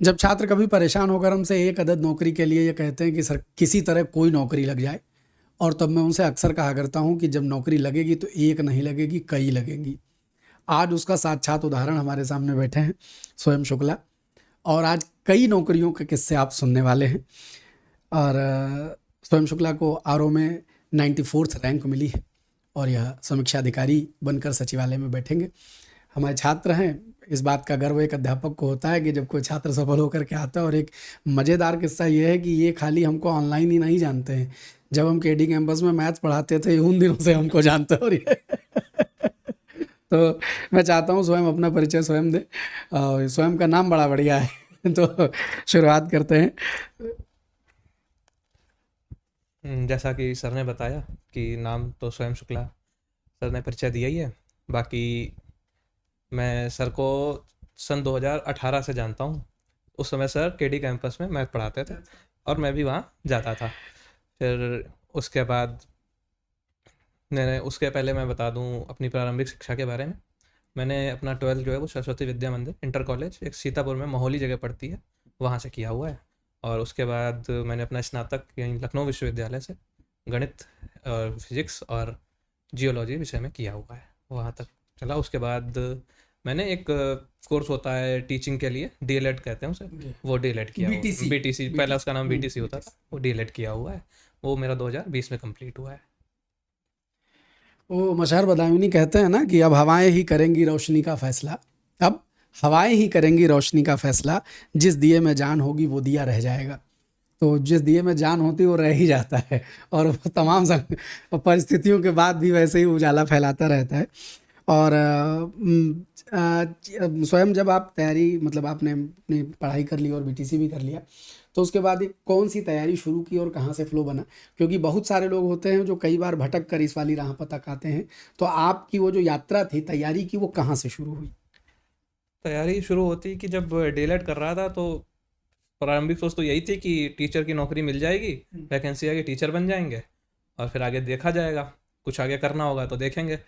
जब छात्र कभी परेशान होकर हमसे एक अदद नौकरी के लिए ये कहते हैं कि सर किसी तरह कोई नौकरी लग जाए, और तब मैं उनसे अक्सर कहा करता हूँ कि जब नौकरी लगेगी तो एक नहीं लगेगी, कई लगेंगी। आज उसका साक्षात उदाहरण हमारे सामने बैठे हैं स्वयं शुक्ला, और आज कई नौकरियों के किस्से आप सुनने वाले हैं। और स्वयं शुक्ला को आरओ में 94th रैंक मिली है, और यह समीक्षा अधिकारी बनकर सचिवालय में बैठेंगे। हमारे छात्र हैं, इस बात का गर्व एक अध्यापक को होता है कि जब कोई छात्र सफल होकर के आता है। और एक मज़ेदार किस्सा ये है कि ये खाली हमको ऑनलाइन ही नहीं जानते हैं, जब हम केडी कैंपस में मैथ्स पढ़ाते थे उन दिनों से हमको जानते हैं। और ये तो मैं चाहता हूँ स्वयं अपना परिचय स्वयं दे, और स्वयं का नाम बड़ा बढ़िया है। तो शुरुआत करते हैं। जैसा कि सर ने बताया कि नाम तो स्वयं शुक्ला, सर ने परिचय दिया ही है। बाकी मैं सर को सन 2018 से जानता हूँ। उस समय सर केडी कैंपस में मैथ पढ़ाते थे और मैं भी वहाँ जाता था। फिर उसके बाद उसके पहले मैं बता दूँ अपनी प्रारंभिक शिक्षा के बारे में। मैंने अपना 12th जो है वो सरस्वती विद्या मंदिर इंटर कॉलेज, एक सीतापुर में मोहाली जगह पड़ती है, वहाँ से किया हुआ है। और उसके बाद मैंने अपना स्नातक यहीं लखनऊ विश्वविद्यालय से गणित और फिजिक्स और जियोलॉजी विषय में किया हुआ है, वहाँ तक चला। उसके बाद मैंने एक कोर्स होता है टीचिंग के लिए, डीएलएड कहते हैं उसे, वो डीएलएड किया हुआ। BTC बीटीसी, पहला उसका नाम बीटीसी होता था, वो डीएलएड किया हुआ है। वो मेरा 2020 में कंप्लीट हुआ है। वो मशहूर बदायूनी कहते हैं ना कि अब हवाएं ही करेंगी रोशनी का फैसला। अब हवाएं ही करेंगी रोशनी का फैसला, जिस दिए में जान होगी वो दिया रह जाएगा। तो जिस दिए में जान होती है वो रह ही जाता है, और वो तमाम परिस्थितियों के बाद भी वैसे ही उजाला फैलाता रहता है। और स्वयं जब आप तैयारी, मतलब आपने अपनी पढ़ाई कर ली और बीटीसी भी कर लिया, तो उसके बाद एक कौन सी तैयारी शुरू की और कहाँ से फ्लो बना? क्योंकि बहुत सारे लोग होते हैं जो कई बार भटक कर इस वाली राह पर तक आते हैं। तो आपकी वो जो यात्रा थी तैयारी की, वो कहाँ से शुरू हुई? तैयारी शुरू होती कि जब डीएलएड कर रहा था तो प्रारंभिक सोच तो यही थी कि टीचर की नौकरी मिल जाएगी, वैकेंसी आएगी, टीचर बन जाएंगे और फिर आगे देखा जाएगा, कुछ आगे करना होगा तो देखेंगे।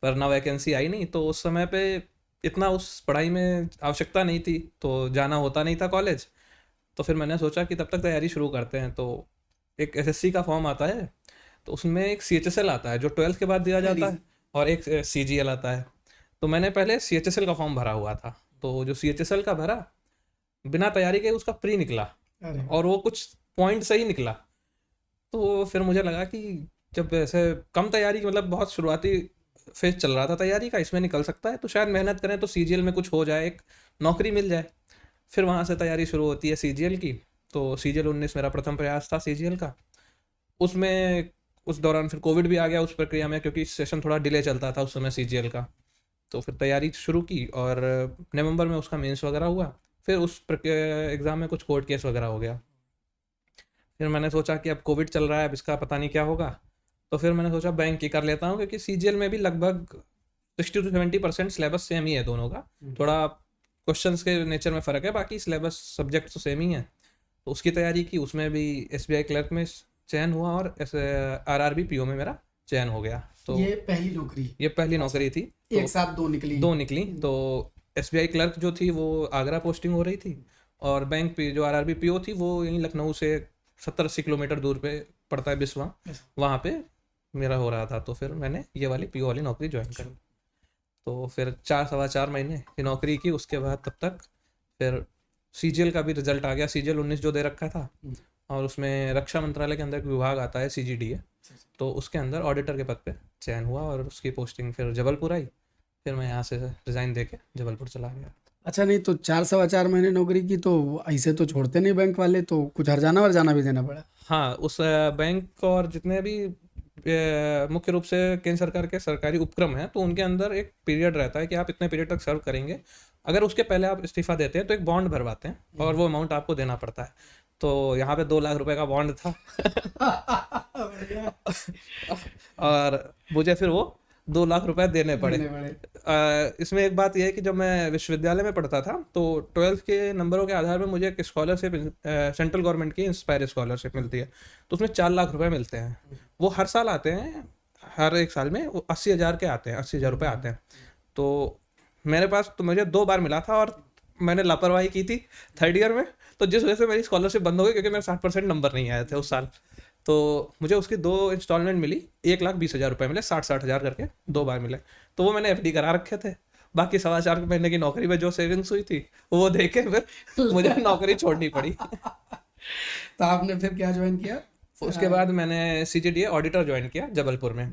पर ना वैकेंसी आई नहीं, तो उस समय पे इतना उस पढ़ाई में आवश्यकता नहीं थी, तो जाना होता नहीं था कॉलेज। तो फिर मैंने सोचा कि तब तक तैयारी शुरू करते हैं। तो एक एसएससी का फॉर्म आता है, तो उसमें एक सीएचएसएल आता है जो 12th के बाद दिया जाता है, और एक सीजीएल आता है। तो मैंने पहले सीएचएसएल का फॉर्म भरा हुआ था, तो जो सीएचएसएल का भरा, बिना तैयारी के उसका प्री निकला और वो कुछ पॉइंट से ही निकला। तो फिर मुझे लगा कि जब ऐसे कम तैयारी, मतलब बहुत शुरुआती फेज चल रहा था तैयारी का, इसमें निकल सकता है तो शायद मेहनत करें तो सीजीएल में कुछ हो जाए, एक नौकरी मिल जाए। फिर वहाँ से तैयारी शुरू होती है सीजीएल की। तो सीजीएल 19 मेरा प्रथम प्रयास था सीजीएल का। उसमें उस दौरान फिर कोविड भी आ गया उस प्रक्रिया में, क्योंकि सेशन थोड़ा डिले चलता था उस समय सीजीएल का। तो फिर तैयारी शुरू की और नवंबर में उसका मेंस वगैरह हुआ। फिर उस एग्ज़ाम में कुछ कोर्ट केस वगैरह हो गया। फिर मैंने सोचा कि अब कोविड चल रहा है, अब इसका पता नहीं क्या होगा। तो फिर मैंने सोचा बैंक की कर लेता हूँ, क्योंकि सीजीएल में भी लगभग 60 to 70% सिलेबस सेम ही है दोनों का। थोड़ा क्वेश्चंस के नेचर में फ़र्क है, बाकी सिलेबस सब्जेक्ट तो सेम ही है। तो उसकी तैयारी की, उसमें भी एसबीआई क्लर्क में चयन हुआ और आरआरबी पीओ में मेरा चयन हो गया। तो ये पहली नौकरी? ये पहली नौकरी थी। एक साथ दो निकली? तो एसबीआई क्लर्क जो थी वो आगरा पोस्टिंग हो रही थी, और बैंक पे जो आरआरबी पीओ थी वो यहीं लखनऊ से 70-80 किलोमीटर दूर पे पड़ता है बिस्वा, वहाँ पे मेरा हो रहा था। तो फिर मैंने ये वाली पीओ वाली नौकरी ज्वाइन करी। तो फिर 4 सवा 4 महीने की नौकरी की। उसके बाद तब तक फिर सीजीएल का भी रिजल्ट आ गया, सीजीएल 19 जो दे रखा था, और उसमें रक्षा मंत्रालय के अंदर एक विभाग आता है सीजीडीए, तो उसके अंदर ऑडिटर के पद पे चयन हुआ और उसकी पोस्टिंग फिर जबलपुर आई। फिर मैं यहाँ से रिज़ाइन देके जबलपुर चला गया। अच्छा, नहीं तो 4 सवा 4 महीने नौकरी की तो ऐसे तो छोड़ते नहीं बैंक वाले, तो कुछ हर्जाना वर्जाना भी देना पड़ा? हाँ, उस बैंक और जितने भी मुख्य रूप से केंद्र सरकार के सरकारी उपक्रम हैं, तो उनके अंदर एक पीरियड रहता है कि आप इतने पीरियड तक सर्व करेंगे। अगर उसके पहले आप इस्तीफा देते हैं तो एक बॉन्ड भरवाते हैं और वो अमाउंट आपको देना पड़ता है। तो यहाँ पे 2 लाख रुपए का बॉन्ड था। और मुझे फिर वो 2 लाख रुपए देने पड़े। इसमें एक बात यह है कि जब मैं विश्वविद्यालय में पढ़ता था तो 12th के नंबरों के आधार पर मुझे एक स्कॉलरशिप, सेंट्रल गवर्नमेंट की इंस्पायर स्कॉलरशिप मिलती है। तो उसमें 4 लाख रुपए मिलते हैं। वो हर साल आते हैं, हर एक साल में वो 80,000 के आते हैं, 80,000 रुपये आते हैं। तो मेरे पास तो मुझे 2 बार मिला था और मैंने लापरवाही की थी थर्ड ईयर में, तो जिस वजह से मेरी स्कॉलरशिप बंद हो गई क्योंकि मेरे 60% नंबर नहीं आए थे उस साल। तो मुझे उसकी 2 इंस्टॉलमेंट मिली, 1,20,000 रुपये मिले, 60-60 हज़ार करके 2 बार मिले। तो वो मैंने FD करा रखे थे। बाकी 4.25 महीने की नौकरी में जो सेविंग्स हुई थी वो दे के फिर मुझे नौकरी छोड़नी पड़ी। तो आपने फिर क्या ज्वाइन किया? उसके बाद मैंने CGDA ऑडिटर ज्वाइन किया जबलपुर में।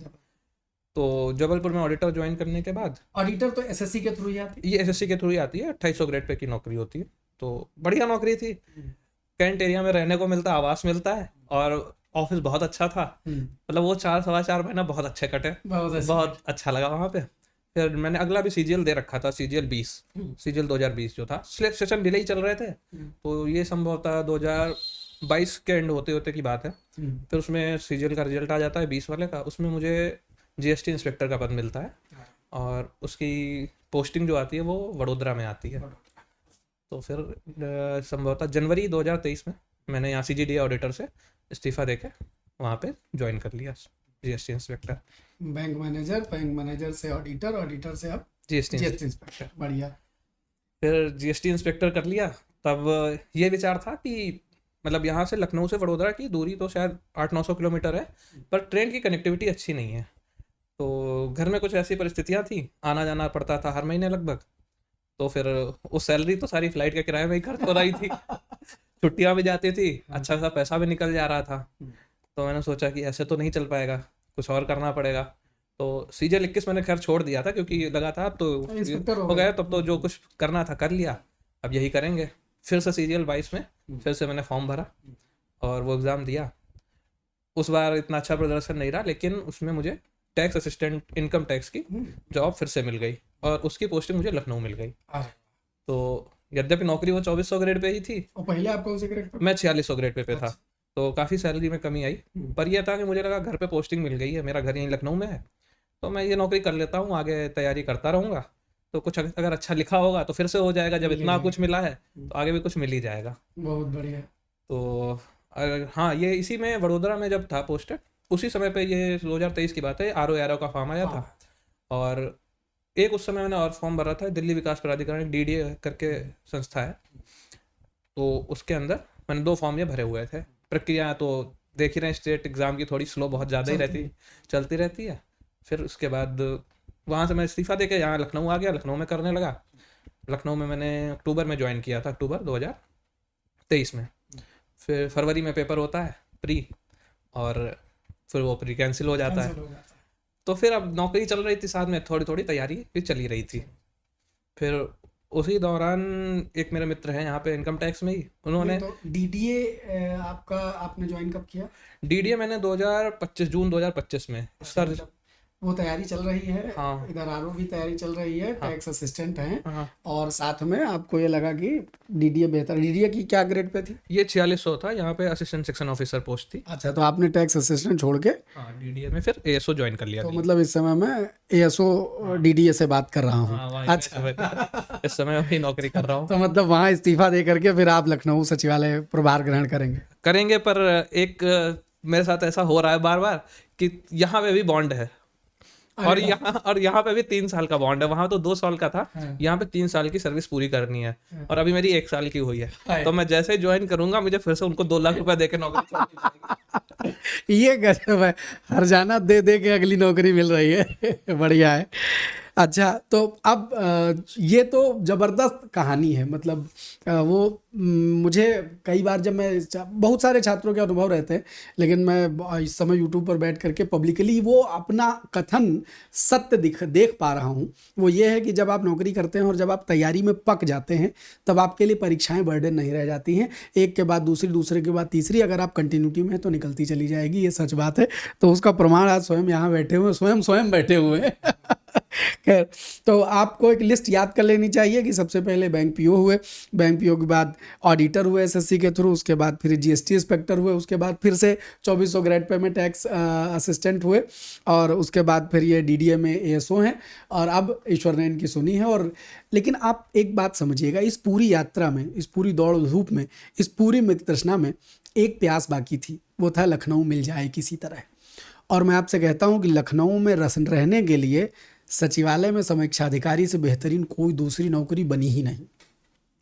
तो जबलपुर में ऑडिटर ज्वाइन करने के बाद, ऑडिटर तो SSC के थ्रू ही आती है? ये SSC के थ्रू ही आती है, 2800 ग्रेड पे की नौकरी होती है। तो बढ़िया नौकरी थी, कैंट एरिया में रहने को मिलता, आवास मिलता है, और ऑफिस बहुत अच्छा था। मतलब वो 4-4.25 महीना बहुत अच्छे कटे, बहुत अच्छा लगा वहाँ पे। फिर मैंने अगला भी CGL दे रखा था, CGL 20, CGL 2020 जो था, सेशन डिले ही चल रहे थे। तो ये संभवतः 2022 के एंड होते होते की बात है। फिर उसमें CGL का रिजल्ट आ जाता है 20 वाले का, उसमें मुझे GST इंस्पेक्टर का पद मिलता है, और उसकी पोस्टिंग जो आती है वो वडोदरा में आती है। तो फिर संभवतः जनवरी 2023 में मैंने यहाँ CGDA ऑडिटर से इस्तीफा देके वहाँ पे ज्वाइन कर लिया, GST इंस्पेक्टर। बैंक मैनेजर से ऑडिटर, ऑडिटर से अब GST इंस्पेक्टर। बढ़िया। फिर GST इंस्पेक्टर कर लिया। तब ये विचार था कि मतलब यहाँ से लखनऊ से वडोदरा की दूरी तो शायद 800-900 किलोमीटर है, पर ट्रेन की कनेक्टिविटी अच्छी नहीं है। तो घर में कुछ ऐसी परिस्थितियाँ थी, आना जाना पड़ता था हर महीने लगभग। तो फिर वो सैलरी तो सारी फ्लाइट के किराए में ही खर्च हो रही थी, छुट्टियाँ भी जाती थी, अच्छा सा पैसा भी निकल जा रहा था। तो मैंने सोचा कि ऐसे तो नहीं चल पाएगा, कुछ और करना पड़ेगा। तो CGL 21 मैंने खैर छोड़ दिया था क्योंकि लगा था अब तो हो गया, तब तो जो कुछ करना था कर लिया, अब यही करेंगे। फिर से CGL 22 में फिर से मैंने फॉर्म भरा और वो एग्ज़ाम दिया। उस बार इतना अच्छा प्रदर्शन नहीं रहा, लेकिन उसमें मुझे टैक्स असिस्टेंट इनकम टैक्स की जॉब फिर से मिल गई, और उसकी पोस्टिंग मुझे लखनऊ मिल गई। तो यद्यपि नौकरी वो 2400 ग्रेड पे ही थी, और पहले आप कौन से ग्रेड पे? मैं 4600 ग्रेड पे था। तो काफ़ी सैलरी में कमी आई, पर यह था कि मुझे लगा घर पे पोस्टिंग मिल गई है, मेरा घर यहीं लखनऊ में है, तो मैं ये नौकरी कर लेता हूँ, आगे तैयारी करता रहूँगा। तो कुछ अगर अच्छा लिखा होगा तो फिर से हो जाएगा, जब इतना कुछ मिला है तो आगे भी कुछ मिल ही जाएगा। बहुत बढ़िया। तो हाँ, ये इसी में वडोदरा में जब था पोस्टेड, उसी समय पे ये 2023 की बात है, RO का फॉर्म आया था। और एक उस समय मैंने और फॉर्म भरा था, दिल्ली विकास प्राधिकरण DDA करके संस्था है, तो उसके अंदर मैंने 2 फॉर्म ये भरे हुए थे। प्रक्रिया तो देख ही रहे हैं, स्टेट एग्ज़ाम की थोड़ी स्लो बहुत ज़्यादा ही रहती, चलती रहती है। फिर उसके बाद वहाँ से मैं इस्तीफ़ा देके यहाँ लखनऊ आ गया, लखनऊ में करने लगा। लखनऊ में मैंने अक्टूबर में ज्वाइन किया था, अक्टूबर 2023 में। फिर फरवरी में पेपर होता है प्री, और फिर वो प्री कैंसिल हो जाता है। तो फिर अब नौकरी चल रही थी, साथ में थोड़ी थोड़ी तैयारी भी चली रही थी। फिर उसी दौरान एक मेरे मित्र हैं यहाँ पे इनकम टैक्स में ही, उन्होंने तो DDA आपने ज्वाइन कब किया? DDA मैंने 2025 जून 2025 में इसका वो तैयारी चल रही है। हाँ। इधर RO भी तैयारी चल रही है, टैक्स असिस्टेंट हैं, हाँ। और साथ में आपको ये लगा कि DDA बेहतर। DDA की क्या ग्रेड पे थी? ये 4600 था, यहाँ पे असिस्टेंट सेक्शन ऑफिसर पोस्ट थी। अच्छा, तो आपने टैक्स असिस्टेंट छोड़ के हाँ, DDA में फिर ASO ज्वाइन कर लिया। तो मतलब इस समय मैं ASO DDA से बात कर रहा हूँ। अच्छा, इस समय अभी नौकरी कर रहा हूँ। तो मतलब वहाँ इस्तीफा दे करके फिर आप लखनऊ सचिवालय प्रभार ग्रहण करेंगे। पर एक मेरे साथ ऐसा हो रहा है बार बार कि यहाँ पे भी बॉन्ड है, और यहाँ पे भी 3 साल का बॉन्ड है। वहां तो 2 साल का था, यहाँ पे 3 साल की सर्विस पूरी करनी है, और अभी मेरी 1 साल की हुई है। तो मैं जैसे ही ज्वाइन करूंगा, मुझे फिर से उनको 2 लाख रुपए देके नौकरी छोड़नी पड़ेगी। ये गजब है, हर जाना दे दे के अगली नौकरी मिल रही है। बढ़िया है। अच्छा, तो अब ये तो ज़बरदस्त कहानी है। मतलब वो मुझे कई बार जब मैं बहुत सारे छात्रों के अनुभव रहते हैं, लेकिन मैं इस समय यूट्यूब पर बैठ करके पब्लिकली वो अपना कथन सत्य देख पा रहा हूँ। वो ये है कि जब आप नौकरी करते हैं और जब आप तैयारी में पक जाते हैं, तब आपके लिए परीक्षाएं बर्डन नहीं रह जाती हैं। एक के बाद दूसरी, दूसरे के बाद तीसरी, अगर आप कंटिन्यूटी में हैं तो निकलती चली जाएगी। ये सच बात है। तो उसका प्रमाण आज स्वयं यहाँ बैठे हुए, स्वयं बैठे हुए हैं। खैर, तो आपको एक लिस्ट याद कर लेनी चाहिए कि सबसे पहले बैंक PO हुए, बैंक PO के बाद ऑडिटर हुए SSC के थ्रू, उसके बाद फिर GST इंस्पेक्टर हुए, उसके बाद फिर से 2400 ग्रेड पे में टैक्स असिस्टेंट हुए, और उसके बाद फिर ये DDA में ASO हैं, और अब ईश्वर ने इनकी सुनी है। और लेकिन आप एक बात समझिएगा, इस पूरी यात्रा में, इस पूरी दौड़ धूप में, इस पूरी तृष्णा में एक प्यास बाकी थी, वो था लखनऊ मिल जाए किसी तरह। और मैं आपसे कहता हूँ कि लखनऊ में रहने के लिए सचिवालय में समीक्षा अधिकारी से बेहतरीन कोई दूसरी नौकरी बनी ही नहीं।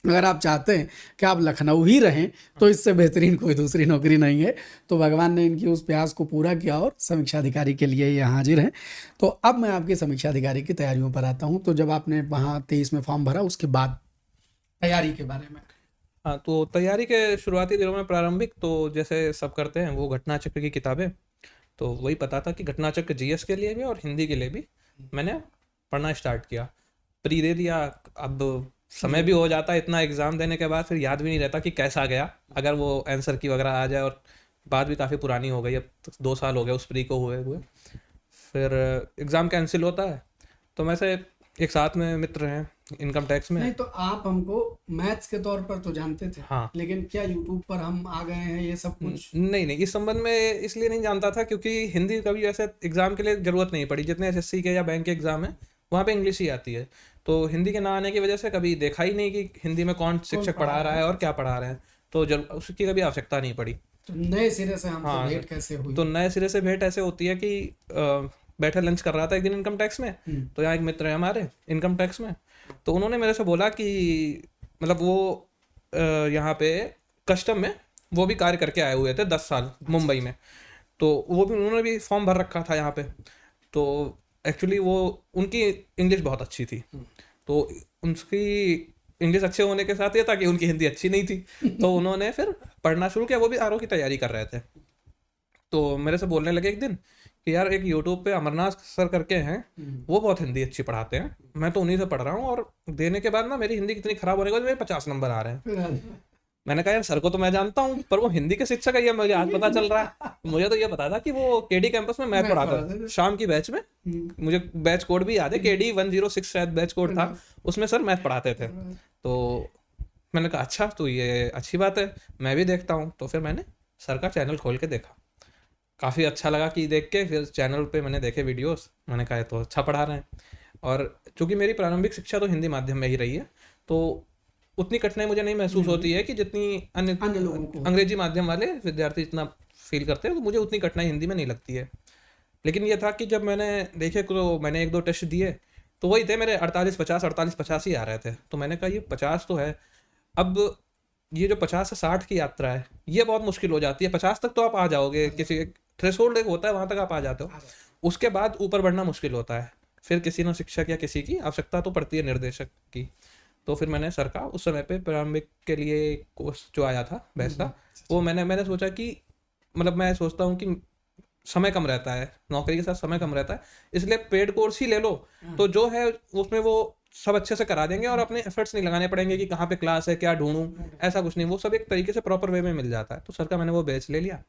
अगर आप चाहते हैं कि आप लखनऊ ही रहें तो इससे बेहतरीन कोई दूसरी नौकरी नहीं है। तो भगवान ने इनकी उस प्यास को पूरा किया और समीक्षा अधिकारी के लिए ये यहाँ हाजिर हैं। तो अब मैं आपकी समीक्षा अधिकारी की तैयारियों पर आता हूँ। तो जब आपने वहाँ 23 में फॉर्म भरा, उसके बाद तैयारी के बारे में। हाँ, तो तैयारी के शुरुआती दिनों में प्रारंभिक तो जैसे सब करते हैं वो घटना चक्र की किताबें, तो वही पता था कि घटना चक्र जीएस के लिए भी और हिंदी के लिए भी मैंने पढ़ना स्टार्ट किया। प्री दे दिया, अब समय भी हो जाता है इतना, एग्ज़ाम देने के बाद फिर याद भी नहीं रहता कि कैसा गया, अगर वो आंसर की वगैरह आ जाए। और बात भी काफ़ी पुरानी हो गई, अब तो 2 साल हो गए उस प्री को हुए। फिर एग्ज़ाम कैंसिल होता है, तो मैं से एक साथ में मित्र हैं इनकम टैक्स में। नहीं तो आप हमको मैथ्स के तौर पर तो जानते थे, हाँ। लेकिन क्या यूट्यूब पर हम आ गए हैं ये सब कुछ? नहीं नहीं, इस संबंध में इसलिए नहीं जानता था क्योंकि हिंदी कभी ऐसे एग्ज़ाम के लिए ज़रूरत नहीं पड़ी। जितने एसएससी के या बैंक के एग्ज़ाम है वहाँ पे इंग्लिश ही आती है, तो हिंदी के ना आने की वजह से कभी देखा ही नहीं कि हिंदी में कौन शिक्षक पढ़ा रहा है और क्या पढ़ा रहे हैं, तो उसकी कभी आवश्यकता नहीं पड़ी। तो नए सिरे से हमसे हाँ, भेंट कैसे हुई? तो नए सिरे से भेंट ऐसे होती है कि बैठे लंच कर रहा था एक दिन इनकम टैक्स में, तो यहाँ एक मित्र है हमारे इनकम टैक्स में, तो उन्होंने मेरे से बोला कि मतलब वो यहाँ पे कस्टम में वो भी कार्य करके आए हुए थे 10 साल मुंबई में, तो वो भी उन्होंने भी फॉर्म भर रखा था यहाँ पे। तो एक्चुअली वो उनकी इंग्लिश बहुत अच्छी थी, तो उनकी इंग्लिश अच्छे होने के साथ ये था कि उनकी हिंदी अच्छी नहीं थी, तो उन्होंने फिर पढ़ना शुरू किया। वो भी आरओ की तैयारी कर रहे थे, तो मेरे से बोलने लगे एक दिन कि यार एक यूट्यूब पे अमरनाथ सर करके हैं, वो बहुत हिंदी अच्छी पढ़ाते हैं, मैं तो उन्हीं से पढ़ रहा हूँ, और देने के बाद ना मेरी हिंदी कितनी खराब होने के बाद मेरे 50 नंबर आ रहे हैं। मैंने कहा यार सर को तो मैं जानता हूँ, पर वो हिंदी के शिक्षक है ये मुझे आज पता चल रहा है। मुझे तो ये पता था कि वो केडी कैंपस में मैथ पढ़ाता था शाम की बैच में, मुझे बैच कोड भी याद है, केडी 106 शायद बैच कोड था, उसमें सर मैथ पढ़ाते थे। तो मैंने कहा अच्छा, तो ये अच्छी बात है, मैं भी देखता हूँ। तो फिर मैंने सर का चैनल खोल के देखा, काफ़ी अच्छा लगा कि देख के, फिर चैनल पे मैंने देखे वीडियोस, मैंने कहा ये तो अच्छा पढ़ा रहे हैं। और चूँकि मेरी प्रारंभिक शिक्षा तो हिंदी माध्यम में ही रही है, तो उतनी कठिनाई मुझे नहीं महसूस होती है कि जितनी अन्य लोगों को अंग्रेजी माध्यम वाले विद्यार्थी जितना फील करते हैं, तो मुझे उतनी कठिनाई हिंदी में नहीं लगती है। लेकिन ये था कि जब मैंने देखे तो मैंने 1-2 टेस्ट दिए, तो वही थे मेरे 48-50 ही आ रहे थे। तो मैंने कहा ये 50 तो है, अब ये जो 50 से 60 की यात्रा है ये बहुत मुश्किल हो जाती है। 50 तक तो आप आ जाओगे, किसी थ्रेशोल्ड एक होता है वहाँ तक आप आ जाते हो, उसके बाद ऊपर बढ़ना मुश्किल होता है। फिर किसी न शिक्षक या किसी की आवश्यकता तो पड़ती है, निर्देशक की। तो फिर मैंने सर का उस समय पे प्रारंभिक के लिए कोर्स जो आया था बैच था, वो मैंने सोचा कि मतलब मैं सोचता हूँ कि समय कम रहता है, नौकरी के साथ समय कम रहता है, इसलिए पेड कोर्स ही ले लो, तो जो है उसमें वो सब अच्छे से करा देंगे और अपने एफर्ट्स नहीं लगाने पड़ेंगे कि कहाँ पे क्लास है, क्या ढूंढूं, ऐसा कुछ नहीं, वो सब एक तरीके से प्रॉपर वे में मिल जाता है। तो सर का मैंने वो बैच ले लिया।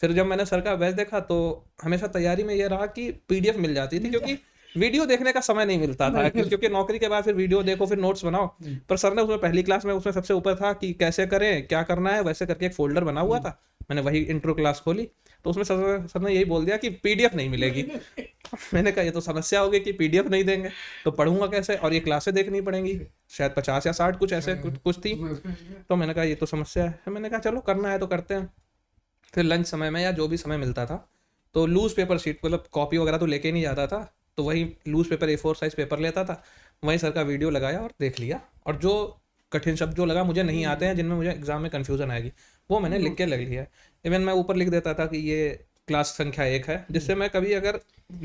फिर जब मैंने सर का बैच देखा तो हमेशा तैयारी में ये रहा कि पीडीएफ मिल जाती थी, क्योंकि वीडियो देखने का समय नहीं मिलता था, क्योंकि नौकरी के बाद फिर वीडियो देखो, फिर नोट्स बनाओ। पर सर ने उसमें पहली क्लास में उसमें सबसे ऊपर था कि कैसे करें, क्या करना है, वैसे करके एक फोल्डर बना हुआ था, मैंने वही इंट्रो क्लास खोली, तो उसमें सर ने यही बोल दिया कि पीडीएफ नहीं मिलेगी। मैंने कहा ये तो समस्या होगी कि पीडीएफ नहीं देंगे, तो पढ़ूंगा कैसे, और ये क्लासें देखनी पड़ेंगी, शायद 50 या 60 कुछ ऐसे कुछ थी। तो मैंने कहा ये तो समस्या है, मैंने कहा चलो करना है तो करते हैं। फिर लंच समय में या जो भी समय मिलता था, तो लूज पेपर शीट, मतलब कॉपी वगैरह तो लेके नहीं जाता था, तो वही loose paper A4 size paper लेता था, वहीं सर का वीडियो लगाया और देख लिया, और जो कठिन शब्द जो लगा मुझे नहीं आते हैं, जिनमें मुझे एग्जाम में कन्फ्यूजन आएगी, वो मैंने लिख के लग लिया। इवन मैं ऊपर लिख देता था कि ये क्लास संख्या 1 है, जिससे मैं कभी अगर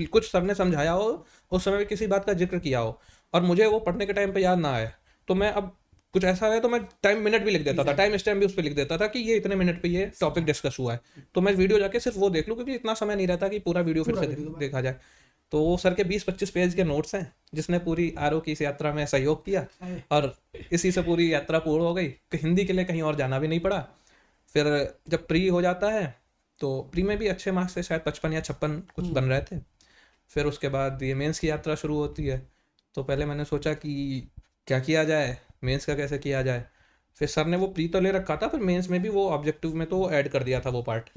कुछ सर ने समझाया हो, उस समय में किसी बात का जिक्र किया हो और मुझे वो पढ़ने के टाइम पे याद ना आए, तो मैं अब कुछ ऐसा है तो मैं टाइम मिनट भी लिख देता था, टाइम स्टैम्प भी उस पर लिख देता था कि ये इतने मिनट पे ये टॉपिक डिस्कस हुआ है, तो मैं वीडियो जाके सिर्फ वो देख लूँ, क्योंकि इतना समय नहीं रहता कि पूरा वीडियो फिर से देखा जाए। तो वो सर के 20-25 पेज के नोट्स हैं, जिसने पूरी आरओ की इस यात्रा में सहयोग किया, और इसी से पूरी यात्रा पूर्ण हो गई। हिंदी के लिए कहीं और जाना भी नहीं पड़ा। फिर जब प्री हो जाता है, तो प्री में भी अच्छे मार्क्स थे, शायद 55 या 56 कुछ बन रहे थे। फिर उसके बाद ये मेंस की यात्रा शुरू होती है, तो पहले मैंने सोचा कि क्या किया जाए, मेंस का कैसे किया जाए। फिर सर ने वो प्री तो ले रखा था, फिर मेंस में भी वो ऑब्जेक्टिव में तो ऐड कर दिया था वो पार्ट।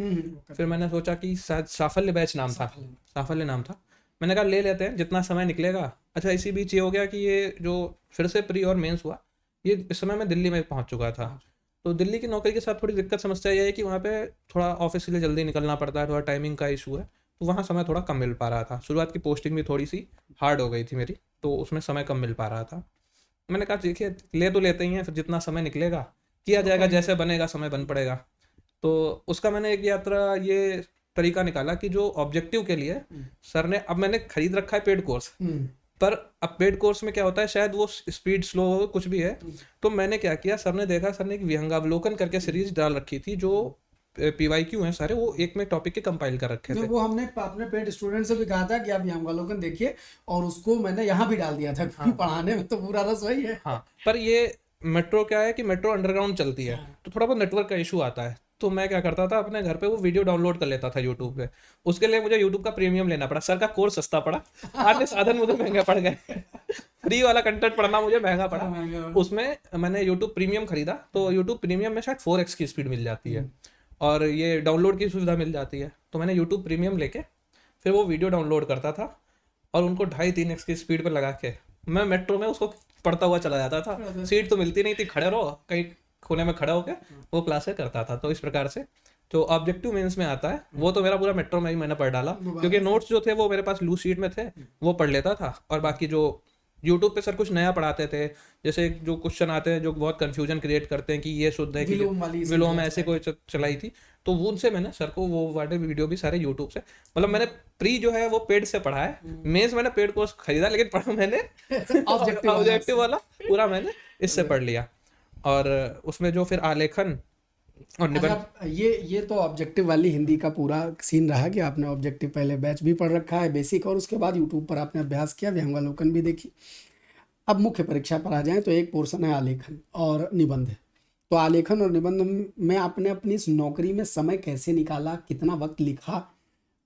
फिर मैंने सोचा कि शायद साफल्य बैच नाम था, साफल्य नाम था, मैंने कहा ले लेते हैं, जितना समय निकलेगा। अच्छा, इसी बीच ये हो गया कि ये जो फिर से प्री और मेंस हुआ, ये इस समय मैं दिल्ली में पहुंच चुका था। तो दिल्ली की नौकरी के साथ थोड़ी दिक्कत समस्या ये है कि वहाँ पे थोड़ा ऑफिस के लिए जल्दी निकलना पड़ता है, थोड़ा टाइमिंग का इशू है, तो वहाँ समय थोड़ा कम मिल पा रहा था। शुरुआत की पोस्टिंग भी थोड़ी सी हार्ड हो गई थी मेरी, तो उसमें समय कम मिल पा रहा था। मैंने कहा देखिए ले तो लेते ही हैं, फिर जितना समय निकलेगा किया जाएगा, जैसे बनेगा समय बन पड़ेगा। तो उसका मैंने एक यात्रा ये तरीका निकाला कि जो ऑब्जेक्टिव के लिए सर ने, अब मैंने खरीद रखा है पेड कोर्स, पर अब पेड कोर्स में क्या होता है, शायद वो स्पीड स्लो हो, कुछ भी है। तो मैंने क्या किया, सर ने देखा, सर ने एक विहंगावलोकन करके सीरीज डाल रखी थी, जो PYQ हैं सारे, वो एक में टॉपिक के कंपाइल कर रखे जो थे। वो हमने अपने पेड स्टूडेंट से भी कहा था कि आप विहंगावलोकन देखिए, और उसको मैंने यहाँ भी डाल दिया था क्योंकि पढ़ाने में तो पूरा रस वही है। हाँ, पर ये मेट्रो क्या है कि मेट्रो अंडरग्राउंड चलती है, तो थोड़ा बहुत नेटवर्क का इशू आता है। तो मैं क्या करता था, अपने घर पे वो वीडियो डाउनलोड कर लेता था यूट्यूब पे। उसके लिए मुझे यूट्यूब का प्रीमियम लेना पड़ा। सर का कोर्स सस्ता पड़ा, आधे साधन मुझे महंगे पड़ गए। फ्री वाला कंटेंट पढ़ना मुझे महंगा पड़ा। उसमें मैंने यूट्यूब प्रीमियम खरीदा, तो यूट्यूब प्रीमियम में शायद 4x की स्पीड मिल जाती है, और ये डाउनलोड की सुविधा मिल जाती है। तो मैंने यूट्यूब प्रीमियम लेके फिर वो वीडियो डाउनलोड करता था, और उनको 2.5-3x की स्पीड पर लगा के मैं मेट्रो में उसको पढ़ता हुआ चला जाता था। सीट तो मिलती नहीं थी, खड़े रहो कहीं कोने में खड़ा होकर वो क्लासेस करता था। तो इस प्रकार से जो ऑब्जेक्टिव मेंस में आता है वो तो मेरा पूरा मेट्रो में ही मैंने पढ़ डाला, क्योंकि नोट्स जो थे वो मेरे पास लूज शीट में थे, वो पढ़ लेता था। और बाकी जो यूट्यूब पे सर कुछ नया पढ़ाते थे, जैसे जो क्वेश्चन आते हैं जो बहुत कंफ्यूजन क्रिएट करते हैं कि ये शुद्ध है कि विलोम, ऐसे कोई चलाई थी, तो वो उनसे मैंने सर को वो वाले वीडियो भी सारे यूट्यूब से, मतलब मैंने प्री जो है वो पेड से पढ़ा है। मेंस मैंने पेड कोर्स खरीदा, लेकिन पढ़ा मैंने ऑब्जेक्टिव वाला पूरा मैंने इससे पढ़ लिया। और उसमें जो फिर आलेखन और निबंध, ये तो ऑब्जेक्टिव वाली हिंदी का पूरा सीन रहा कि आपने ऑब्जेक्टिव पहले बैच भी पढ़ रखा है बेसिक, और उसके बाद यूट्यूब पर आपने अभ्यास किया, विहंगावलोकन भी देखी। अब मुख्य परीक्षा पर आ जाएं तो एक पोर्शन है आलेखन और निबंध। तो आलेखन और निबंध में आपने अपनी इस नौकरी में समय कैसे निकाला, कितना वक्त लिखा,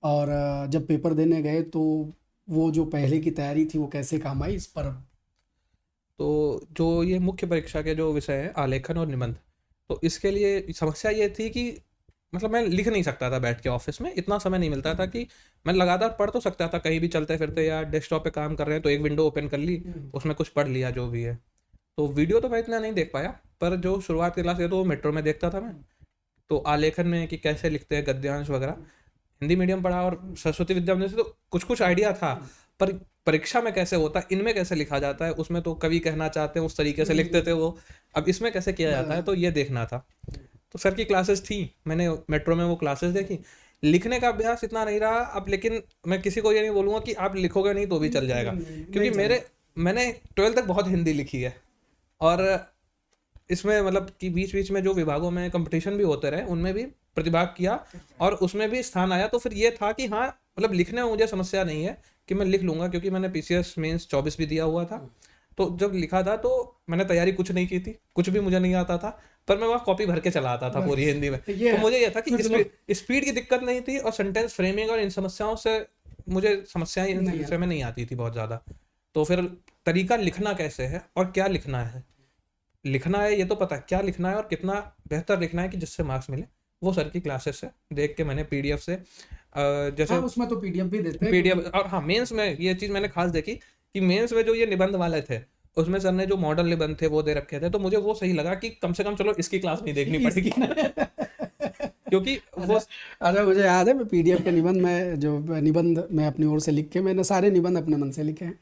और जब पेपर देने गए तो वो जो पहले की तैयारी थी वो कैसे काम आई, इस पर। तो जो ये मुख्य परीक्षा के जो विषय है आलेखन और निबंध, तो इसके लिए समस्या ये थी कि मतलब मैं लिख नहीं सकता था बैठ के ऑफिस में, इतना समय नहीं मिलता था कि मैं लगातार पढ़ तो सकता था, कहीं भी चलते फिरते या डेस्कटॉप पे काम कर रहे हैं तो एक विंडो ओपन कर ली, उसमें कुछ पढ़ लिया जो भी है। तो वीडियो तो मैं इतना नहीं देख पाया, पर जो शुरुआत की क्लास है तो वो मेट्रो में देखता था मैं। तो आलेखन में कि कैसे लिखते हैं गद्यांश वगैरह, हिंदी मीडियम पढ़ा और सरस्वती विद्या मंदिर से तो कुछ कुछ आइडिया था, पर परीक्षा में कैसे होता है, इनमें कैसे लिखा जाता है, उसमें तो कवि कहना चाहते हैं उस तरीके से लिखते थे वो, अब इसमें कैसे किया जाता है, तो ये देखना था। तो सर की क्लासेस थी, मैंने मेट्रो में वो क्लासेस देखी। लिखने का अभ्यास इतना नहीं रहा अब, लेकिन मैं किसी को ये नहीं बोलूँगा कि आप लिखोगे नहीं तो भी चल जाएगा, क्योंकि मैंने 12th तक बहुत हिंदी लिखी है। और इसमें मतलब कि बीच बीच में जो विभागों में कंपटीशन भी होते रहे उनमें भी प्रतिभाग किया, और उसमें भी स्थान आया। तो फिर ये था कि हाँ मतलब लिखने में मुझे समस्या नहीं है कि मैं लिख लूँगा, क्योंकि मैंने PCS मेंस 24 भी दिया हुआ था। तो जब लिखा था तो मैंने तैयारी कुछ नहीं की थी, कुछ भी मुझे नहीं आता था, पर मैं वहाँ कॉपी भर के चला आता था पूरी हिंदी में। तो मुझे यह था कि स्पीड की दिक्कत नहीं थी, और सेंटेंस फ्रेमिंग और इन समस्याओं से मुझे समस्याएं इन विषय में नहीं आती थी बहुत ज़्यादा। तो फिर तरीका लिखना कैसे है और क्या लिखना है ये तो पता है, क्या लिखना है और कितना बेहतर लिखना है कि जिससे मार्क्स मिले, वो सर की क्लासेस से देख के मैंने PDF से जैसे उसमें तो PDF भी देते हैं PDF। और हाँ, मेंस में ये चीज़ मैंने खास देखी कि मेंस में जो ये निबंध वाले थे उसमें सर ने जो मॉडल निबंध थे वो दे रखे थे, तो मुझे वो सही लगा कि कम से कम चलो इसकी क्लास नहीं देखनी पड़ेगी। क्योंकि वो अच्छा मुझे याद है मैं PDF के निबंध में जो निबंध मैं अपनी ओर से लिख के, मैंने सारे निबंध अपने मन से लिखे हैं,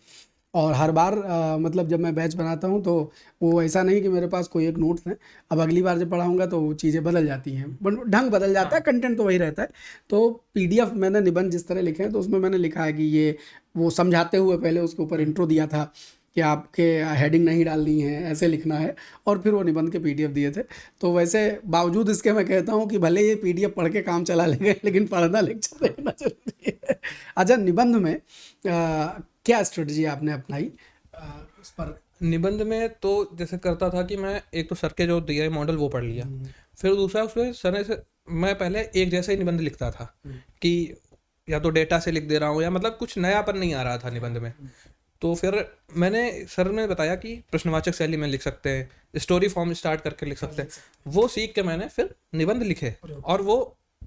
और हर बार मतलब जब मैं बैच बनाता हूँ तो वो ऐसा नहीं कि मेरे पास कोई एक नोट्स है, अब अगली बार जब पढ़ाऊँगा तो चीज़ें बदल जाती हैं, ढंग बदल जाता है, कंटेंट तो वही रहता है। तो PDF मैंने निबंध जिस तरह लिखे हैं तो उसमें मैंने लिखा है कि ये वो समझाते हुए पहले उसके ऊपर इंट्रो दिया था कि आपके हेडिंग नहीं डालनी है, ऐसे लिखना है, और फिर वो निबंध के PDF दिए थे। तो वैसे बावजूद इसके मैं कहता हूँ कि भले ये PDF पढ़ के काम चला लेंगे, लेकिन पढ़ना लेक्चर देखना जरूरी है। अच्छा, निबंध में क्या स्ट्रेटजी आपने अपनाई उस पर? निबंध में तो जैसे करता था कि मैं एक तो सर के जो दिए मॉडल वो पढ़ लिया, फिर दूसरा उसमें सर से मैं पहले एक जैसा ही निबंध लिखता था कि या तो डेटा से लिख दे रहा हूँ या मतलब कुछ नयापन नहीं आ रहा था निबंध में। तो फिर मैंने सर ने बताया कि प्रश्नवाचक शैली में लिख सकते हैं, स्टोरी फॉर्म स्टार्ट करके लिख सकते हैं, वो सीख के मैंने फिर निबंध लिखे, और वो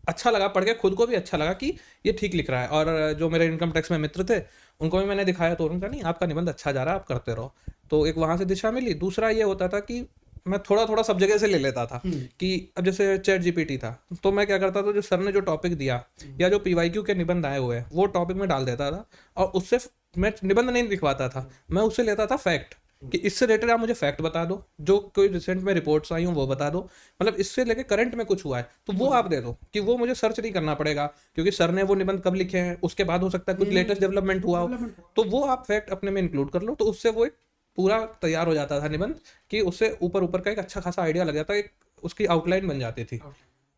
अच्छा लगा पढ़ के, खुद को भी अच्छा लगा कि ये ठीक लिख रहा है। और जो मेरे इनकम टैक्स में मित्र थे उनको भी मैंने दिखाया, तो उन्होंने कहा नहीं आपका निबंध अच्छा जा रहा है, आप करते रहो। तो एक वहाँ से दिशा मिली। दूसरा ये होता था कि मैं थोड़ा थोड़ा सब जगह से ले लेता था कि अब जैसे ChatGPT था तो मैं क्या करता था, जो सर ने जो टॉपिक दिया या जो PYQ के निबंध आए हुए हैं वो टॉपिक में डाल देता था, और उससे मैं निबंध नहीं लिखवाता था, मैं उससे लेता था फैक्ट कि इससे रिलेटेड आप मुझे फैक्ट बता दो, जो कोई रिसेंट में रिपोर्ट्स आई हूँ वो बता दो, मतलब इससे लेके करंट में कुछ हुआ है तो वो आप दे दो, कि वो मुझे सर्च नहीं करना पड़ेगा, क्योंकि सर ने वो निबंध कब लिखे हैं, उसके बाद हो सकता है कुछ लेटेस्ट डेवलपमेंट हुआ हो, तो वो आप फैक्ट अपने में इंक्लूड कर लो, तो उससे वो एक पूरा तैयार हो जाता था निबंध, कि उससे ऊपर ऊपर का एक अच्छा खासा आइडिया लग जाता, एक उसकी आउटलाइन बन जाती थी।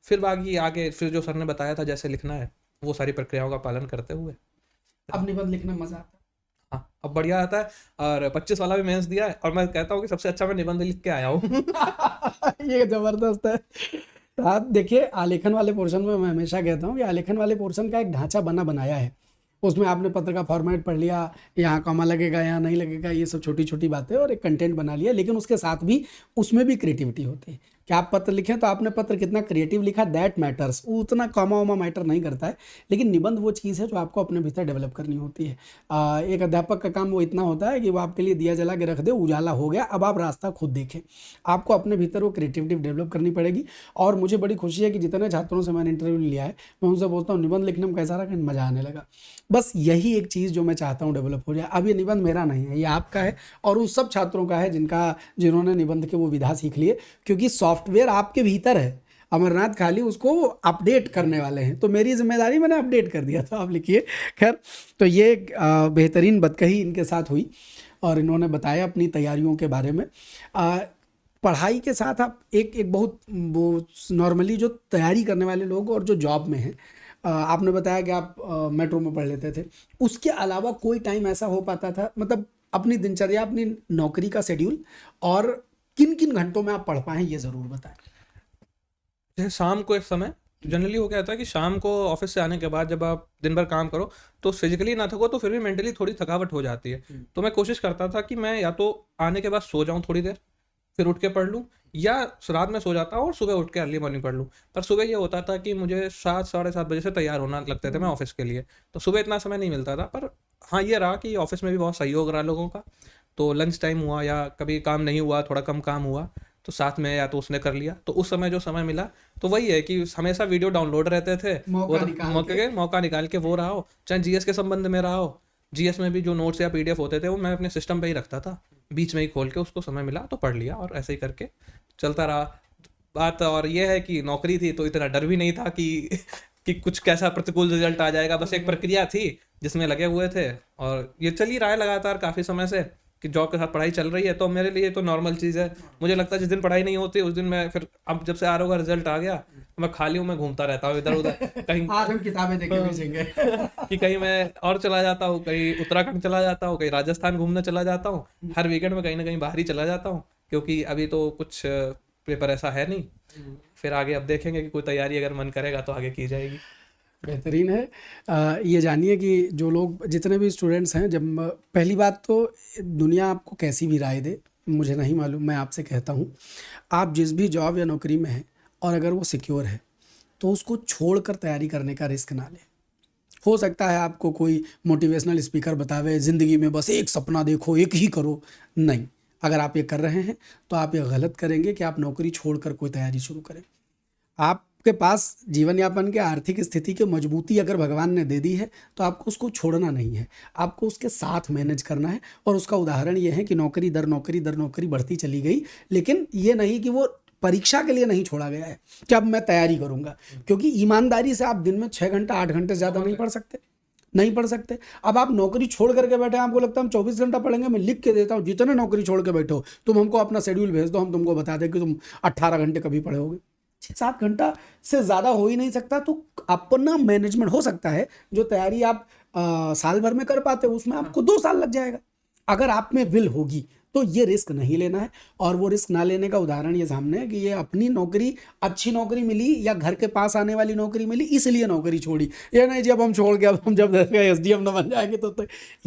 फिर बाकी आगे फिर जो सर ने बताया था जैसे लिखना है, वो सारी प्रक्रियाओं का पालन करते हुए अब निबंध लिखने में मजा आता हाँ अब बढ़िया आता है। और 25 वाला भी मेंस दिया है, और मैं कहता हूँ कि सबसे अच्छा मैं निबंध लिख के आया हूँ। है। ये जबरदस्त है। आप देखिए, आलेखन वाले पोर्शन में मैं हमेशा कहता हूँ कि आलेखन वाले पोर्शन का एक ढांचा बनाया है। उसमें आपने पत्र का फॉर्मेट पढ़ लिया, यहाँ कॉमा लगेगा यहाँ नहीं लगेगा, ये सब छोटी छोटी बातें, और एक कंटेंट बना लिया। लेकिन उसके साथ भी उसमें भी क्रिएटिविटी होती है कि आप पत्र लिखें तो आपने पत्र कितना क्रिएटिव लिखा, दैट मैटर्स। उतना कॉमा वॉमा मैटर नहीं करता है, लेकिन निबंध वो चीज़ है जो आपको अपने भीतर डेवलप करनी होती है। एक अध्यापक का काम वो इतना होता है कि वो आपके लिए दिया जला के रख दे, उजाला हो गया, अब आप रास्ता खुद देखें। आपको अपने भीतर वो क्रिएटिविटी डेवलप करनी पड़ेगी। और मुझे बड़ी खुशी है कि जितने छात्रों से मैंने इंटरव्यू लिया है, मैं उनसे बोलता हूँ निबंध लिखने में कैसा रहा, मज़ा आने लगा। बस यही एक चीज़ जो मैं चाहता हूँ डेवलप हो जाए। अब ये निबंध मेरा नहीं है, ये आपका है और उन सब छात्रों का है जिन्होंने निबंध के वो विधा सीख लिए, क्योंकि सॉफ्टवेयर आपके भीतर है। अमरनाथ खाली उसको अपडेट करने वाले हैं, तो मेरी जिम्मेदारी, मैंने अपडेट कर दिया, तो आप लिखिए। खैर, तो ये बेहतरीन बतकही इनके साथ हुई और इन्होंने बताया अपनी तैयारियों के बारे में। पढ़ाई के साथ आप एक बहुत वो नॉर्मली जो तैयारी करने वाले लोग और जो जॉब में हैं, आपने बताया कि आप मेट्रो में पढ़ लेते थे, उसके अलावा कोई टाइम ऐसा हो पाता था, मतलब अपनी दिनचर्या, अपनी नौकरी का शेड्यूल, और किन किन घंटों में आप पढ़ पाएँ, ये ज़रूर बताएं। जैसे शाम को एक समय जनरली हो क्या होता है कि शाम को ऑफिस से आने के बाद जब आप दिन भर काम करो तो फिजिकली ना थको तो फिर भी मेंटली थोड़ी थकावट हो जाती है। तो मैं कोशिश करता था कि मैं या तो आने के बाद सो जाऊं थोड़ी देर, फिर उठ के पढ़ लूं, या रात में सो जाता हूं और सुबह उठ के अर्ली मॉर्निंग पढ़ लूं। पर सुबह ये होता था कि मुझे 7 साढ़े 7 बजे से तैयार होना लगते थे मैं ऑफिस के लिए, तो सुबह इतना समय नहीं मिलता था। पर हाँ ये रहा कि ऑफिस में भी बहुत सहयोग रहा लोगों का, तो लंच टाइम हुआ या कभी काम नहीं हुआ, थोड़ा कम काम हुआ तो साथ में या तो उसने कर लिया, तो उस समय जो समय मिला तो वही है कि हमेशा वीडियो डाउनलोड रहते थे, मौका निकाल के वो रहा हो, चाहे जीएस के संबंध में रहा हो। जीएस में भी जो नोट्स या पीडीएफ होते थे वो मैं अपने सिस्टम पे ही रखता था, बीच में ही खोल के उसको समय मिला तो पढ़ लिया, और ऐसे ही करके चलता रहा। बात और ये है कि नौकरी थी तो इतना डर भी नहीं था कि कि कुछ कैसा प्रतिकूल रिजल्ट आ जाएगा, बस एक प्रक्रिया थी जिसमें लगे हुए थे, और ये चल ही रहा है लगातार काफ़ी समय से कि जॉब के साथ पढ़ाई चल रही है, तो मेरे लिए तो नॉर्मल चीज़ है। मुझे लगता है जिस दिन पढ़ाई नहीं होती उस दिन मैं फिर, अब जब से आरओ का रिजल्ट आ गया तो मैं खाली हूँ, मैं घूमता रहता हूँ इधर उधर कहीं आज हम किताबें देखे भेजेंगे। कि कहीं मैं और चला जाता हूँ, कहीं उत्तराखंड चला जाता हूँ, कहीं राजस्थान घूमने चला जाता हूँ, हर वीकेंड में कहीं ना कहीं बाहर ही चला जाता हूँ, क्योंकि अभी तो कुछ पेपर ऐसा है नहीं। फिर आगे अब देखेंगे कि कोई तैयारी अगर मन करेगा तो आगे की जाएगी। बेहतरीन है। ये जानिए कि जो लोग, जितने भी स्टूडेंट्स हैं, जब पहली बात तो दुनिया आपको कैसी भी राय दे मुझे नहीं मालूम, मैं आपसे कहता हूँ, आप जिस भी जॉब या नौकरी में हैं और अगर वो सिक्योर है तो उसको छोड़कर तैयारी करने का रिस्क ना लें। हो सकता है आपको कोई मोटिवेशनल स्पीकर बतावे ज़िंदगी में बस एक सपना देखो, एक ही करो, नहीं। अगर आप ये कर रहे हैं तो आप ये गलत करेंगे कि आप नौकरी छोड़कर कोई तैयारी शुरू करें। आपके पास जीवन यापन के आर्थिक स्थिति की मजबूती अगर भगवान ने दे दी है तो आपको उसको छोड़ना नहीं है, आपको उसके साथ मैनेज करना है। और उसका उदाहरण ये है कि नौकरी दर नौकरी बढ़ती चली गई, लेकिन ये नहीं कि वो परीक्षा के लिए नहीं छोड़ा गया है कि अब मैं तैयारी करूंगा, क्योंकि ईमानदारी से आप दिन में 6 घंटा 8 घंटे से ज़्यादा नहीं पढ़ सकते। अब आप नौकरी छोड़ करके बैठे, आपको लगता है हम 24 घंटा पढ़ेंगे, मैं लिख के देता हूँ, जितने नौकरी छोड़ के बैठो तुम हमको अपना शेड्यूल भेज दो, हम तुमको बता दें कि तुम 18 घंटे कभी पढ़ोगे। 6-7 घंटा से ज़्यादा हो ही नहीं सकता। तो अपना मैनेजमेंट हो सकता है, जो तैयारी आप साल भर में कर पाते हो उसमें आपको 2 साल लग जाएगा। अगर आप में विल होगी तो ये रिस्क नहीं लेना है। और वो रिस्क ना लेने का उदाहरण ये सामने है कि ये अपनी नौकरी, अच्छी नौकरी मिली या घर के पास आने वाली नौकरी मिली इसलिए नौकरी छोड़ी, ये नहीं जब हम छोड़ के अब हम जब एसडीएम ना बन जाएंगे तो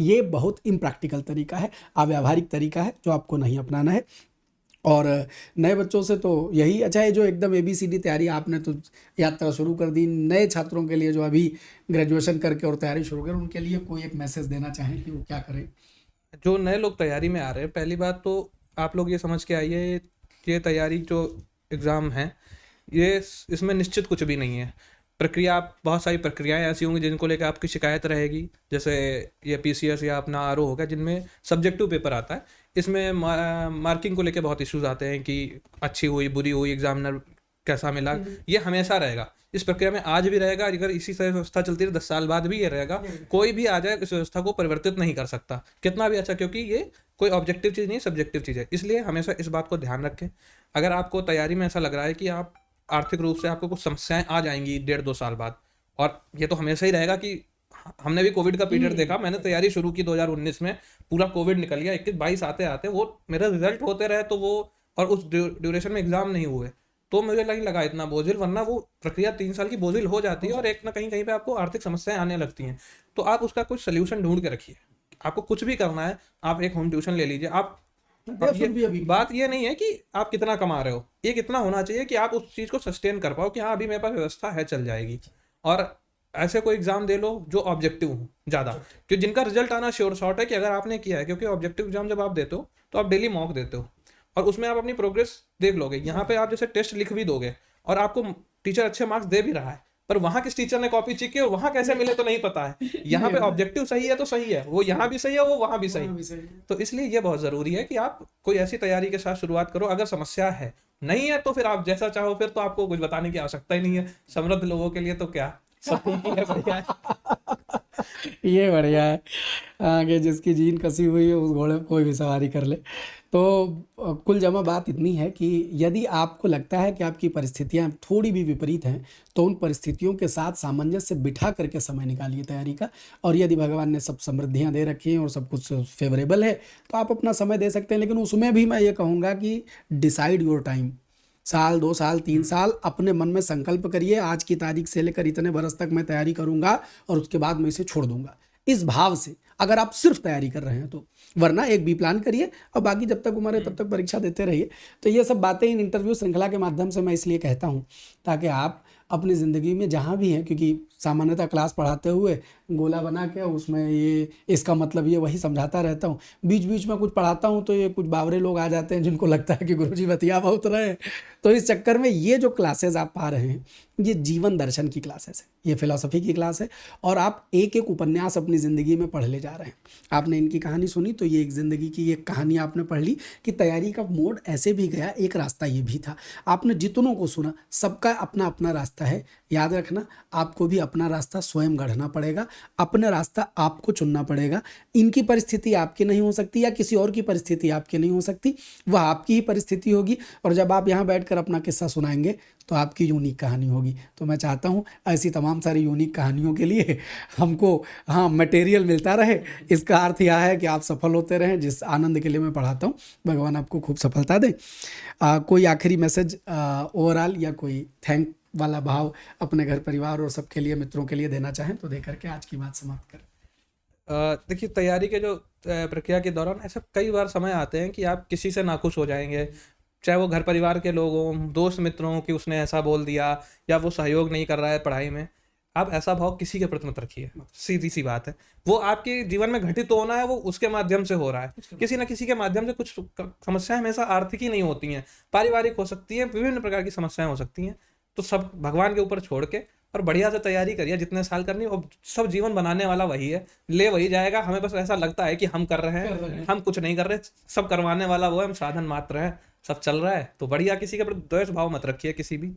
ये बहुत इम्प्रैक्टिकल तरीका है, अव्यावहारिक तरीका है जो आपको नहीं अपनाना है। और नए बच्चों से तो यही अच्छा है, जो एकदम ABCD तैयारी आपने तो यात्रा शुरू कर दी, नए छात्रों के लिए जो अभी ग्रेजुएशन करके और तैयारी शुरू करें उनके लिए कोई एक मैसेज देना चाहें कि वो क्या करें? जो नए लोग तैयारी में आ रहे हैं, पहली बात तो आप लोग ये समझ के आइए कि ये तैयारी जो एग्ज़ाम है ये इसमें निश्चित कुछ भी नहीं है। प्रक्रिया, आप बहुत सारी प्रक्रियाएं ऐसी होंगी जिनको लेकर आपकी शिकायत रहेगी, जैसे ये पीसीएस या अपना आरओ होगा जिनमें सब्जेक्टिव पेपर आता है। इसमें मार्किंग को लेकर बहुत इश्यूज आते हैं कि अच्छी हुई, बुरी हुई, एग्जामिनर कैसा मिला, ये हमेशा रहेगा। इस प्रक्रिया में आज भी रहेगा, अगर इसी तरह व्यवस्था चलती रही 10 साल बाद भी ये रहेगा। कोई भी आ जाए इस व्यवस्था को परिवर्तित नहीं कर सकता, कितना भी अच्छा, क्योंकि ये कोई ऑब्जेक्टिव चीज़ नहीं, सब्जेक्टिव चीज़ है। इसलिए हमेशा इस बात को ध्यान रखें। अगर आपको तैयारी में ऐसा लग रहा है कि आप आर्थिक रूप से आपको कुछ समस्याएं आ जाएंगी 1.5-2 साल बाद, और ये तो हमेशा ही रहेगा कि हमने भी कोविड का पीरियड देखा। मैंने तैयारी शुरू की 2019 में, पूरा कोविड निकल गया, 21-22 आते आते वो मेरे रिजल्ट होते रहे, तो वो और उस ड्यूरेशन में एग्जाम नहीं हुए, तो मुझे नहीं लगा इतना बोझिल, वरना वो प्रक्रिया 3 साल की बोझिल हो जाती है और एक ना कहीं पे आपको आर्थिक समस्याएं आने लगती हैं। तो आप उसका कुछ सोल्यूशन ढूंढ के रखिए। आपको कुछ भी करना है, आप एक होम ट्यूशन ले लीजिए। आप बात ये नहीं है कि आप कितना कमा रहे हो, एक इतना होना चाहिए कि आप उस चीज़ को सस्टेन कर पाओ कि हाँ अभी मेरे पास व्यवस्था है, चल जाएगी। और ऐसे कोई एग्जाम दे लो जो ऑब्जेक्टिव हो ज़्यादा, कि जिनका रिजल्ट आना श्योर शॉर्ट है कि अगर आपने किया है, क्योंकि ऑब्जेक्टिव एग्जाम जब आप देते हो तो आप डेली मॉक देते हो और उसमें आप अपनी प्रोग्रेस देख लोगे। यहाँ पे आप जैसे टेस्ट लिख भी दोगे और आपको टीचर अच्छे मार्क्स दे भी रहा है, पर वहाँ किस टीचर ने कॉपी चेक की और वहाँ कैसे मिले तो नहीं पता है। यहाँ पे ऑब्जेक्टिव सही है तो सही है, वो यहाँ भी सही है, वो वहाँ भी सही। तो इसलिए ये बहुत ज़रूरी है कि आप कोई ऐसी तैयारी के साथ शुरुआत करो। अगर समस्या है, नहीं है तो फिर आप जैसा चाहो, फिर तो आपको कुछ बताने की आवश्यकता ही नहीं है। समृद्ध लोगों के लिए तो क्या, सब ठीक ही है, बढ़िया है। ये बढ़िया है। आगे जिसकी जीन कसी हुई है उस घोड़े पे कोई भी सवारी कर ले। तो कुल जमा बात इतनी है कि यदि आपको लगता है कि आपकी परिस्थितियां थोड़ी भी विपरीत हैं, तो उन परिस्थितियों के साथ सामंजस्य बिठा करके समय निकालिए तैयारी का। और यदि भगवान ने सब समृद्धियां दे रखी हैं और सब कुछ फेवरेबल है, तो आप अपना समय दे सकते हैं। लेकिन उसमें भी मैं ये कहूँगा कि डिसाइड योर टाइम। साल, 2 साल, 3 साल अपने मन में संकल्प करिए, आज की तारीख से लेकर इतने बरस तक मैं तैयारी करूंगा और उसके बाद मैं इसे छोड़ दूंगा, इस भाव से अगर आप सिर्फ तैयारी कर रहे हैं तो। वरना एक बी प्लान करिए और बाकी जब तक उम्र है तब तक परीक्षा देते रहिए। तो ये सब बातें इन इंटरव्यू श्रृंखला के माध्यम से मैं इसलिए कहता हूँ ताकि आप अपनी ज़िंदगी में जहाँ भी हैं, क्योंकि सामान्यतः क्लास पढ़ाते हुए गोला बना के उसमें ये इसका मतलब ये वही समझाता रहता हूँ। बीच बीच में कुछ पढ़ाता हूँ तो ये कुछ बावरे लोग आ जाते हैं जिनको लगता है कि गुरुजी बतिया बहुत रहे हैं। तो इस चक्कर में ये जो क्लासेस आप पा रहे हैं, ये जीवन दर्शन की क्लासेस है, ये फिलॉसफी की क्लास है, और आप एक एक उपन्यास अपनी ज़िंदगी में पढ़ ले जा रहे हैं। आपने इनकी कहानी सुनी तो ये एक ज़िंदगी की एक कहानी आपने पढ़ ली कि तैयारी का मोड ऐसे भी गया, एक रास्ता ये भी था। आपने जितनों को सुना, सबका अपना अपना रास्ता है। याद रखना, आपको भी अपना रास्ता स्वयं गढ़ना पड़ेगा, अपना रास्ता आपको चुनना पड़ेगा। इनकी परिस्थिति आपकी नहीं हो सकती या किसी और की परिस्थिति आपकी नहीं हो सकती, वह आपकी ही परिस्थिति होगी। और जब आप यहाँ बैठकर अपना किस्सा सुनाएंगे तो आपकी यूनिक कहानी होगी। तो मैं चाहता हूँ ऐसी तमाम सारी यूनिक कहानियों के लिए हमको मटेरियल मिलता रहे। इसका अर्थ यह है कि आप सफल होते रहें, जिस आनंद के लिए मैं पढ़ाता हूँ। भगवान आपको खूब सफलता दें। कोई आखिरी मैसेज ओवरऑल या कोई थैंक वाला भाव अपने घर परिवार और सबके लिए, मित्रों के लिए देना चाहें तो दे करके आज की बात समाप्त करें। देखिए, तैयारी के जो प्रक्रिया के दौरान ऐसा कई बार समय आते हैं कि आप किसी से नाखुश हो जाएंगे, चाहे वो घर परिवार के लोग हों, दोस्त मित्रों कि उसने ऐसा बोल दिया या वो सहयोग नहीं कर रहा है पढ़ाई में। आप ऐसा भाव किसी के प्रति मत रखिए, सीधी सी बात है। वो आपके जीवन में घटित होना है, वो उसके माध्यम से हो रहा है, किसी ना किसी के माध्यम से। कुछ समस्याएं हमेशा आर्थिक ही नहीं होती हैं, पारिवारिक हो सकती हैं, विभिन्न प्रकार की समस्याएं हो सकती हैं। तो सब भगवान के ऊपर छोड़ के और बढ़िया से तैयारी करिए जितने साल करनी। और सब जीवन बनाने वाला वही है, ले वही जाएगा। हमें बस ऐसा लगता है कि हम कर रहे हैं, हम कुछ नहीं कर रहे। सब करवाने वाला वो है, हम साधन मात्र है, सब चल रहा है। तो बढ़िया, किसी के प्रति द्वेष भाव मत रखिए, किसी भी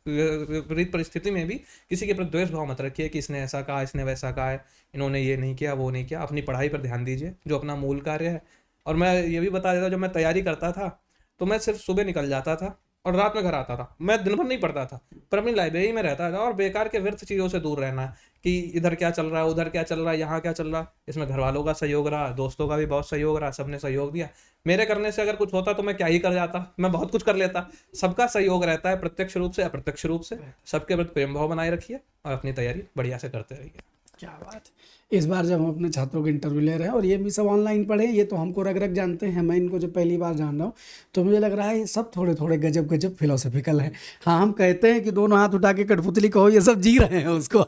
विपरीत परिस्थिति में भी किसी के प्रति द्वेष भाव मत रखिए कि इसने ऐसा कहा, इसने वैसा कहा है, इन्होंने ये नहीं किया, वो नहीं किया। अपनी पढ़ाई पर ध्यान दीजिए, जो अपना मूल कार्य है। और मैं ये भी बता देता, जब मैं तैयारी करता था तो मैं सिर्फ सुबह निकल जाता था और रात में घर आता था। मैं दिन भर नहीं पढ़ता था, पर अपनी लाइब्रेरी में रहता था। और बेकार के व्यर्थ चीज़ों से दूर रहना है कि इधर क्या चल रहा है, उधर क्या चल रहा है, यहाँ क्या चल रहा है। इसमें घर वालों का सहयोग रहा, दोस्तों का भी बहुत सहयोग रहा, सबने सहयोग दिया। मेरे करने से अगर कुछ होता तो मैं क्या ही कर जाता, मैं बहुत कुछ कर लेता। सबका सहयोग रहता है, प्रत्यक्ष रूप से अप्रत्यक्ष रूप से। सबके प्रति प्रेम भाव बनाए रखिए और अपनी तैयारी बढ़िया से करते रहिए। क्या बात। इस बार जब हम अपने छात्रों के इंटरव्यू ले रहे हैं और ये भी सब ऑनलाइन पढ़े, ये तो हमको रग रग जानते हैं, मैं इनको जब पहली बार जान रहा हूँ तो मुझे लग रहा है ये सब थोड़े थोड़े गजब गजब फिलोसफिकल हैं। हाँ, हम कहते हैं कि दोनों हाथ उठा के कठपुतली कहो, ये सब जी रहे हैं उसको।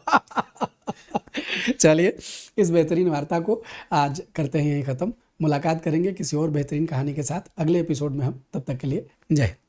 चलिए, इस बेहतरीन वार्ता को आज करते हैं यहीं ख़त्म। मुलाकात करेंगे किसी और बेहतरीन कहानी के साथ अगले एपिसोड में हम। तब तक के लिए जय हिंद।